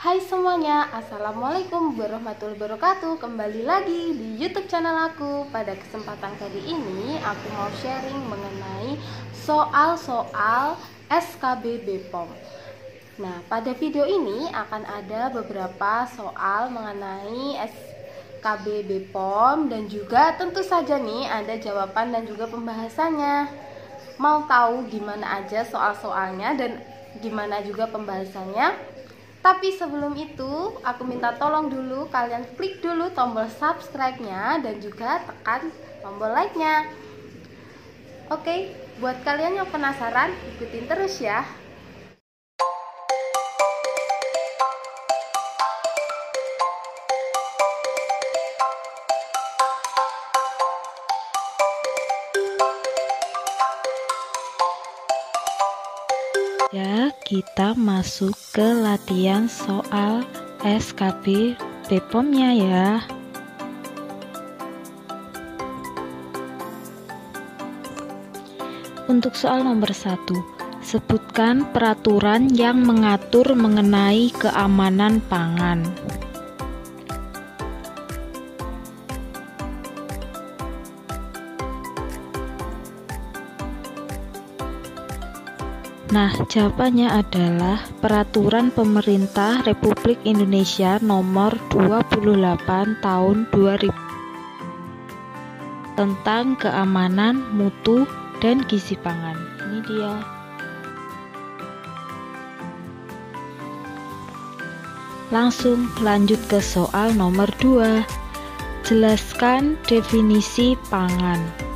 Hai semuanya, Assalamualaikum warahmatullahi wabarakatuh. Kembali lagi di YouTube channel aku. Pada kesempatan kali ini aku mau sharing mengenai soal-soal SKB BPOM. Nah, pada video ini akan ada beberapa soal mengenai SKB BPOM dan juga tentu saja nih ada jawaban dan juga pembahasannya. Mau tahu gimana aja soal-soalnya dan gimana juga pembahasannya? Tapi sebelum itu, aku minta tolong dulu kalian klik dulu tombol subscribe-nya dan juga tekan tombol like-nya. Oke, buat kalian yang penasaran, ikutin terus ya. Ya, kita masuk ke latihan soal SKB BPOM-nya ya. Untuk soal nomor 1, sebutkan peraturan yang mengatur mengenai keamanan pangan. Nah, jawabannya adalah Peraturan Pemerintah Republik Indonesia Nomor 28 Tahun 2000 tentang keamanan, mutu, dan gizi pangan. Ini dia. Langsung lanjut ke soal nomor 2. Jelaskan definisi pangan.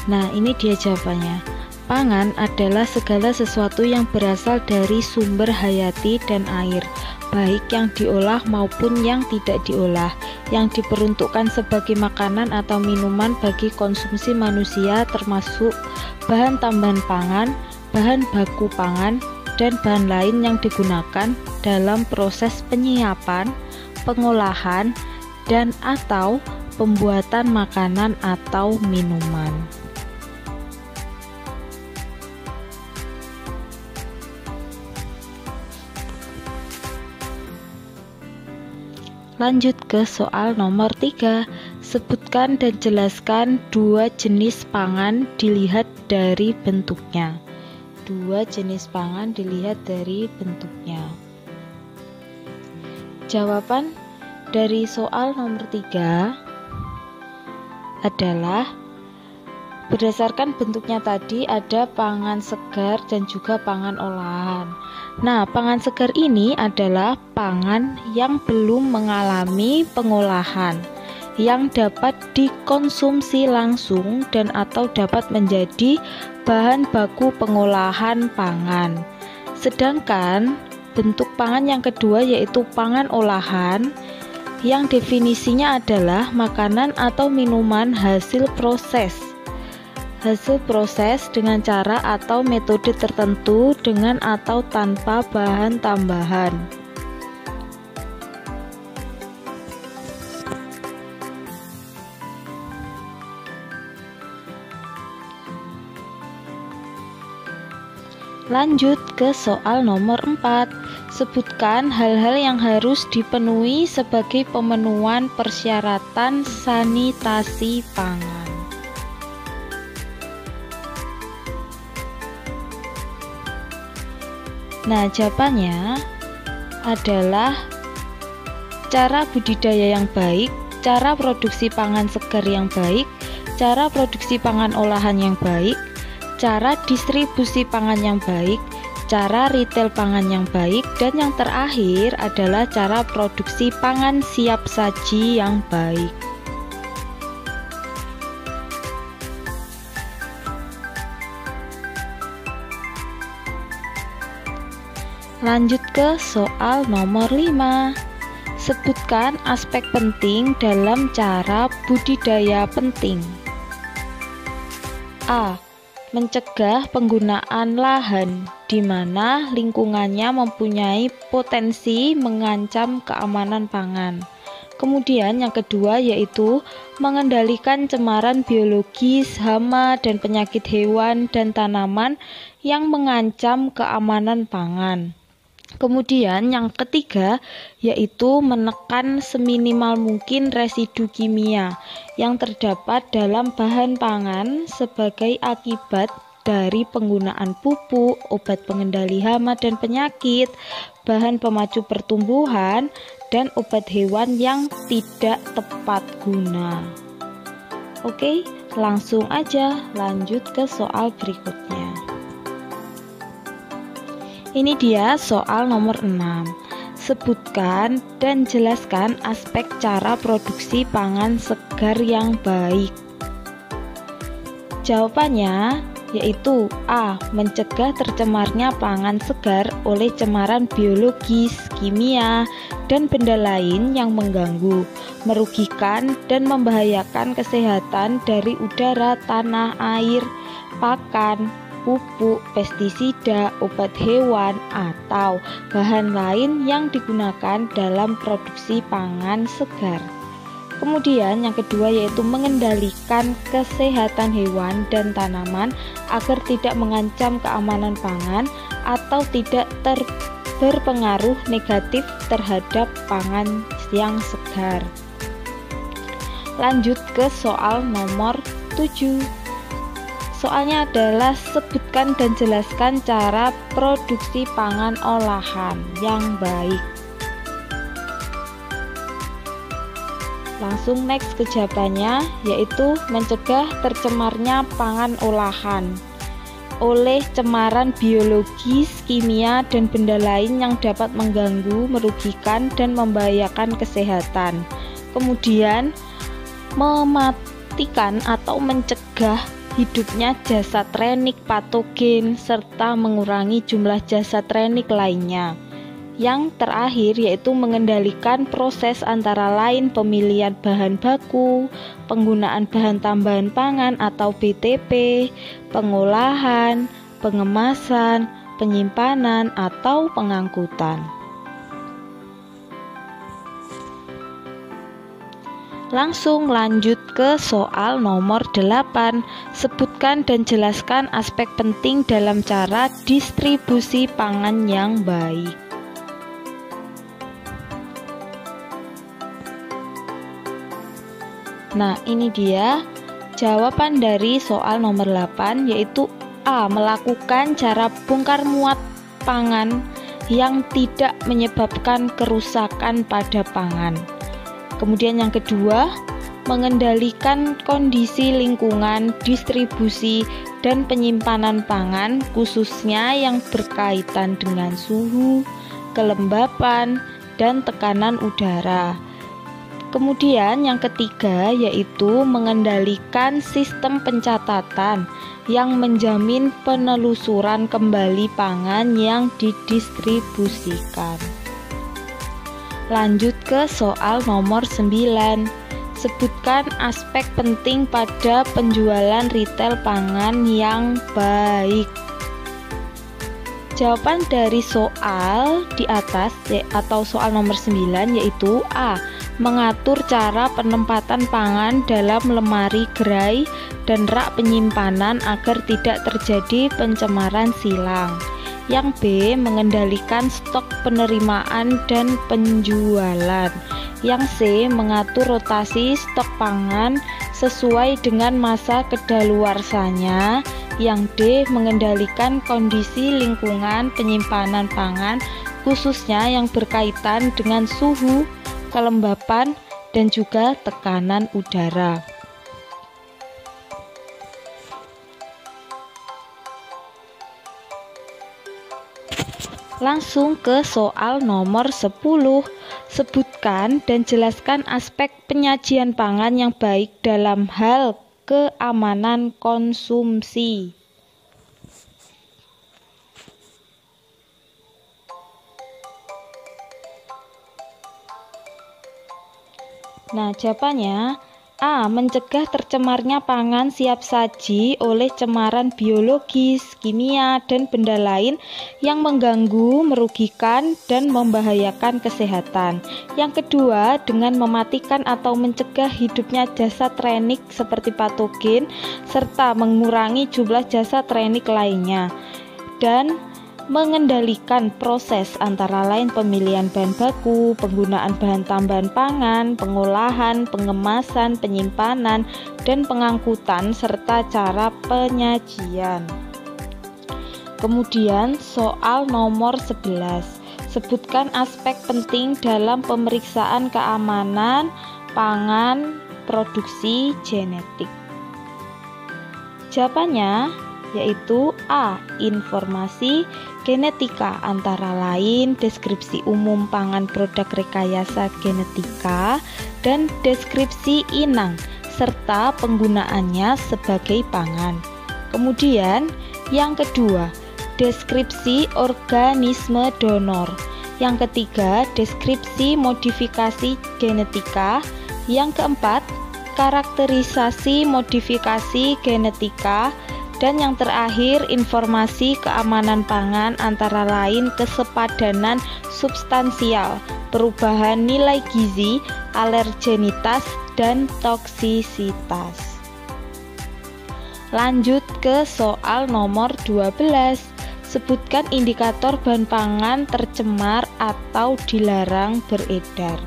Nah, ini dia jawabannya. Pangan adalah segala sesuatu yang berasal dari sumber hayati dan air, baik yang diolah maupun yang tidak diolah, yang diperuntukkan sebagai makanan atau minuman bagi konsumsi manusia, termasuk bahan tambahan pangan, bahan baku pangan, dan bahan lain yang digunakan dalam proses penyiapan, pengolahan, dan atau pembuatan makanan atau minuman. Lanjut ke soal nomor 3. Sebutkan dan jelaskan dua jenis pangan dilihat dari bentuknya. Dua jenis pangan dilihat dari bentuknya. Jawaban dari soal nomor 3 adalah berdasarkan bentuknya tadi ada pangan segar dan juga pangan olahan. Nah, pangan segar ini adalah pangan yang belum mengalami pengolahan, yang dapat dikonsumsi langsung dan atau dapat menjadi bahan baku pengolahan pangan. Sedangkan bentuk pangan yang kedua yaitu pangan olahan, yang definisinya adalah makanan atau minuman hasil proses dengan cara atau metode tertentu dengan atau tanpa bahan tambahan. Lanjut ke soal nomor 4. Sebutkan hal-hal yang harus dipenuhi sebagai pemenuhan persyaratan sanitasi pangan. Nah, jawabannya adalah cara budidaya yang baik, cara produksi pangan segar yang baik, cara produksi pangan olahan yang baik, cara distribusi pangan yang baik, cara retail pangan yang baik, dan yang terakhir adalah cara produksi pangan siap saji yang baik. Lanjut ke soal nomor 5. Sebutkan aspek penting dalam cara budidaya penting. A. Mencegah penggunaan lahan di mana lingkungannya mempunyai potensi mengancam keamanan pangan. Kemudian yang kedua yaitu mengendalikan cemaran biologis, hama, dan penyakit hewan dan tanaman yang mengancam keamanan pangan. Kemudian yang ketiga yaitu menekan seminimal mungkin residu kimia yang terdapat dalam bahan pangan sebagai akibat dari penggunaan pupuk, obat pengendali hama dan penyakit, bahan pemacu pertumbuhan, dan obat hewan yang tidak tepat guna. Oke, langsung aja lanjut ke soal berikutnya. Ini dia soal nomor 6. Sebutkan dan jelaskan aspek cara produksi pangan segar yang baik. Jawabannya yaitu A. Mencegah tercemarnya pangan segar oleh cemaran biologis, kimia, dan benda lain yang mengganggu, merugikan, dan membahayakan kesehatan dari udara, tanah, air, pakan, pupuk, pestisida, obat hewan, atau bahan lain yang digunakan dalam produksi pangan segar. Kemudian yang kedua yaitu mengendalikan kesehatan hewan dan tanaman agar tidak mengancam keamanan pangan atau tidak berpengaruh negatif terhadap pangan yang segar. Lanjut ke soal nomor 7. Soalnya adalah sebutkan dan jelaskan cara produksi pangan olahan yang baik. Langsung next ke jawabannya, yaitu mencegah tercemarnya pangan olahan oleh cemaran biologis, kimia, dan benda lain yang dapat mengganggu, merugikan, dan membahayakan kesehatan. Kemudian mematikan atau mencegah hidupnya jasad renik patogen serta mengurangi jumlah jasad renik lainnya. Yang terakhir yaitu mengendalikan proses antara lain pemilihan bahan baku, penggunaan bahan tambahan pangan atau BTP, pengolahan, pengemasan, penyimpanan, atau pengangkutan. Langsung lanjut ke soal nomor 8. Sebutkan dan jelaskan aspek penting dalam cara distribusi pangan yang baik. Nah, ini dia jawaban dari soal nomor 8 yaitu A. Melakukan cara bongkar muat pangan yang tidak menyebabkan kerusakan pada pangan. Kemudian yang kedua, mengendalikan kondisi lingkungan, distribusi, dan penyimpanan pangan khususnya yang berkaitan dengan suhu, kelembapan, dan tekanan udara. Kemudian yang ketiga yaitu mengendalikan sistem pencatatan yang menjamin penelusuran kembali pangan yang didistribusikan. Lanjut ke soal nomor 9. Sebutkan aspek penting pada penjualan retail pangan yang baik. Jawaban dari soal di atas atau soal nomor 9 yaitu A. Mengatur cara penempatan pangan dalam lemari gerai dan rak penyimpanan agar tidak terjadi pencemaran silang. Yang B. Mengendalikan stok penerimaan dan penjualan. Yang C. Mengatur rotasi stok pangan sesuai dengan masa kedaluarsanya. Yang D. Mengendalikan kondisi lingkungan penyimpanan pangan khususnya yang berkaitan dengan suhu, kelembapan, dan juga tekanan udara. Langsung ke soal nomor 10. Sebutkan dan jelaskan aspek penyajian pangan yang baik dalam hal keamanan konsumsi. Nah, jawabannya A. Mencegah tercemarnya pangan siap saji oleh cemaran biologis, kimia, dan benda lain yang mengganggu, merugikan, dan membahayakan kesehatan. Yang kedua, dengan mematikan atau mencegah hidupnya jasad renik seperti patogen, serta mengurangi jumlah jasad renik lainnya. Dan mengendalikan proses antara lain pemilihan bahan baku, penggunaan bahan tambahan pangan, pengolahan, pengemasan, penyimpanan, dan pengangkutan serta cara penyajian. Kemudian soal nomor 11. Sebutkan aspek penting dalam pemeriksaan keamanan pangan produksi genetik. Jawabannya yaitu A. Informasi genetika, antara lain deskripsi umum pangan produk rekayasa genetika dan deskripsi inang serta penggunaannya sebagai pangan. Kemudian yang kedua, deskripsi organisme donor. Yang ketiga, deskripsi modifikasi genetika. Yang keempat, karakterisasi modifikasi genetika. Dan yang terakhir, informasi keamanan pangan, antara lain kesepadanan substansial, perubahan nilai gizi, alergenitas, dan toksisitas. Lanjut ke soal nomor 12. Sebutkan indikator bahan pangan tercemar atau dilarang beredar.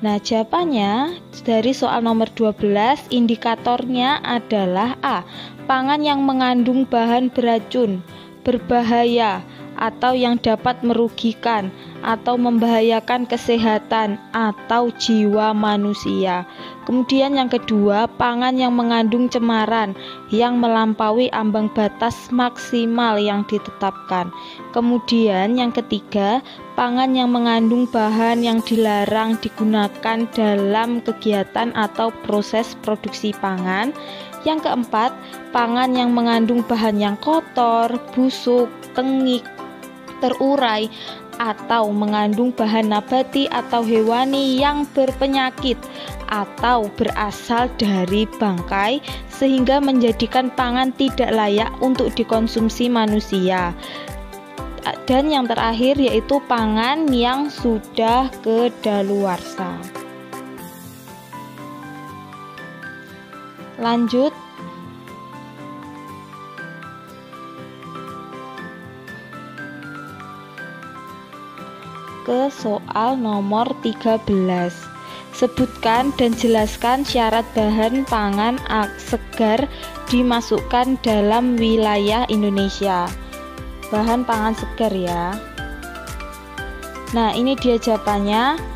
Nah, jawabannya dari soal nomor 12, indikatornya adalah A. Pangan yang mengandung bahan beracun, berbahaya, atau yang dapat merugikan atau membahayakan kesehatan atau jiwa manusia. Kemudian yang kedua, pangan yang mengandung cemaran yang melampaui ambang batas maksimal yang ditetapkan. Kemudian yang ketiga, pangan yang mengandung bahan yang dilarang digunakan dalam kegiatan atau proses produksi pangan. Yang keempat, pangan yang mengandung bahan yang kotor, busuk, tengik, terurai, atau mengandung bahan nabati atau hewani yang berpenyakit atau berasal dari bangkai sehingga menjadikan pangan tidak layak untuk dikonsumsi manusia. Dan yang terakhir yaitu pangan yang sudah kedaluarsa. Lanjut ke soal nomor 13. Sebutkan dan jelaskan syarat bahan pangan segar dimasukkan dalam wilayah Indonesia. Bahan pangan segar ya. Nah, ini dia jawabannya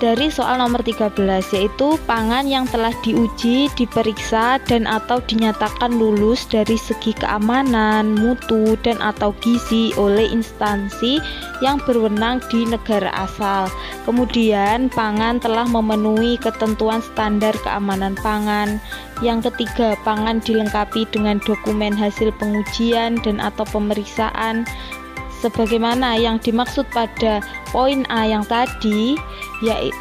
dari soal nomor 13, yaitu pangan yang telah diuji, diperiksa, dan atau dinyatakan lulus dari segi keamanan, mutu, dan atau gizi oleh instansi yang berwenang di negara asal. Kemudian pangan telah memenuhi ketentuan standar keamanan pangan. Yang ketiga, pangan dilengkapi dengan dokumen hasil pengujian dan atau pemeriksaan sebagaimana yang dimaksud pada poin A yang tadi,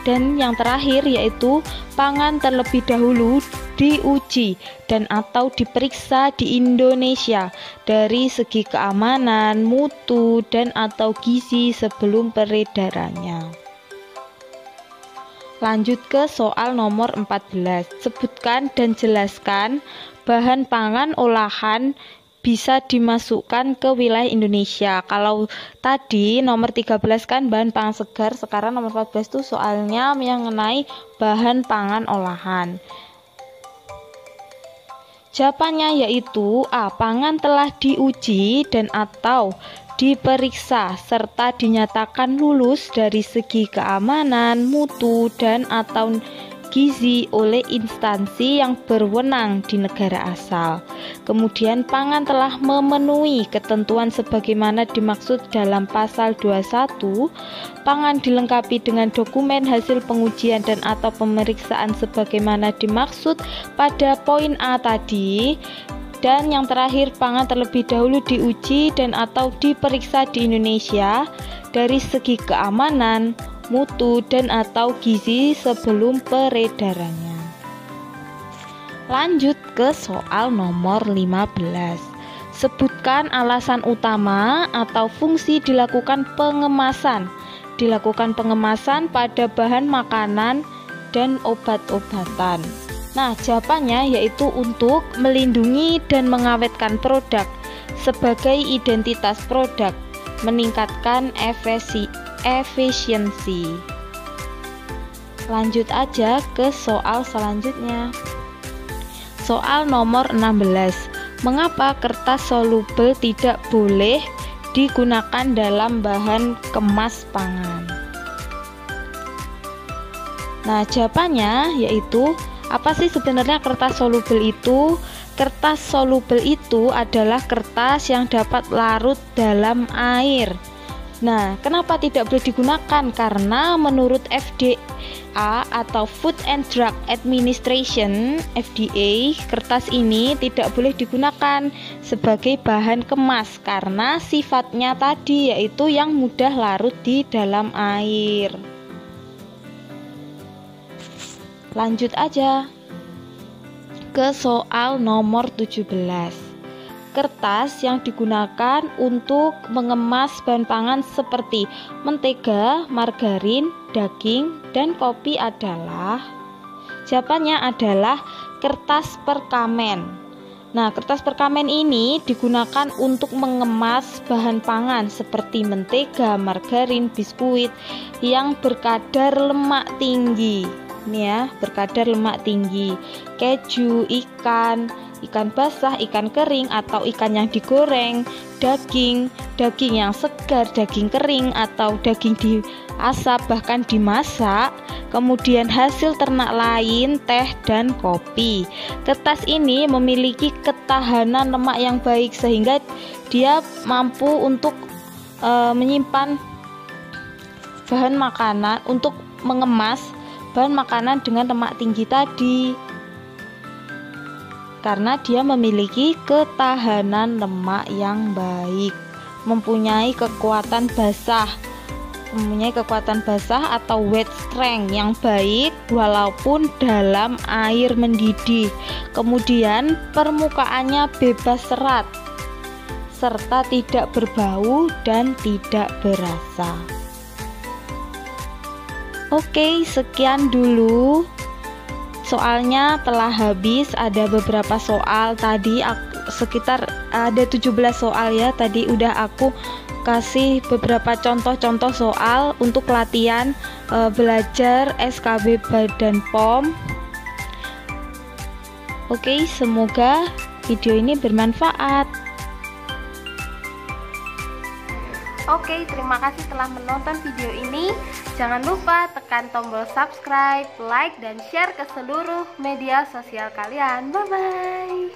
dan yang terakhir yaitu pangan terlebih dahulu diuji dan atau diperiksa di Indonesia dari segi keamanan, mutu, dan atau gizi sebelum peredarannya. Lanjut ke soal nomor 14. Sebutkan dan jelaskan bahan pangan olahan bisa dimasukkan ke wilayah Indonesia. Kalau tadi nomor 13 kan bahan pangan segar, sekarang nomor 14 itu soalnya mengenai bahan pangan olahan. Jawabannya yaitu A. Pangan telah diuji dan atau diperiksa serta dinyatakan lulus dari segi keamanan, mutu, dan atau gizi oleh instansi yang berwenang di negara asal. Kemudian pangan telah memenuhi ketentuan sebagaimana dimaksud dalam pasal 21. Pangan dilengkapi dengan dokumen hasil pengujian dan atau pemeriksaan sebagaimana dimaksud pada poin A tadi. Dan yang terakhir, pangan terlebih dahulu diuji dan atau diperiksa di Indonesia dari segi keamanan, mutu, dan atau gizi sebelum peredarannya. Lanjut ke soal nomor 15. Sebutkan alasan utama atau fungsi dilakukan pengemasan. Dilakukan pengemasan pada bahan makanan dan obat-obatan. Nah, jawabannya yaitu untuk melindungi dan mengawetkan produk sebagai identitas produk, meningkatkan efisiensi. Lanjut aja ke soal selanjutnya. Soal nomor 16. Mengapa kertas solubel tidak boleh digunakan dalam bahan kemas pangan? Nah, jawabannya yaitu apa sih sebenarnya kertas solubel itu? Kertas solubel itu adalah kertas yang dapat larut dalam air. Nah, kenapa tidak boleh digunakan? Karena menurut FDA atau Food and Drug Administration (FDA), kertas ini tidak boleh digunakan sebagai bahan kemas karena sifatnya tadi yaitu yang mudah larut di dalam air. Lanjut aja ke soal nomor 17. Kertas yang digunakan untuk mengemas bahan pangan seperti mentega, margarin, daging, dan kopi adalah, jawabannya adalah kertas perkamen. Nah, kertas perkamen ini digunakan untuk mengemas bahan pangan seperti mentega, margarin, biskuit yang berkadar lemak tinggi. Ini ya, berkadar lemak tinggi. Keju, ikan basah, ikan kering atau ikan yang digoreng, daging yang segar, daging kering atau daging diasap bahkan dimasak, kemudian hasil ternak lain, teh dan kopi. Kertas ini memiliki ketahanan lemak yang baik sehingga dia mampu untuk menyimpan bahan makanan, untuk mengemas bahan makanan dengan lemak tinggi tadi. Karena dia memiliki ketahanan lemak yang baik, mempunyai kekuatan basah atau wet strength yang baik walaupun dalam air mendidih. Kemudian permukaannya bebas serat serta tidak berbau dan tidak berasa. Oke, sekian dulu. Soalnya telah habis, ada beberapa soal tadi sekitar ada 17 soal ya. Tadi udah aku kasih beberapa contoh-contoh soal untuk latihan belajar SKB Badan POM. Oke, semoga video ini bermanfaat. Oke, terima kasih telah menonton video ini. Jangan lupa tekan tombol subscribe, like, dan share ke seluruh media sosial kalian. Bye-bye.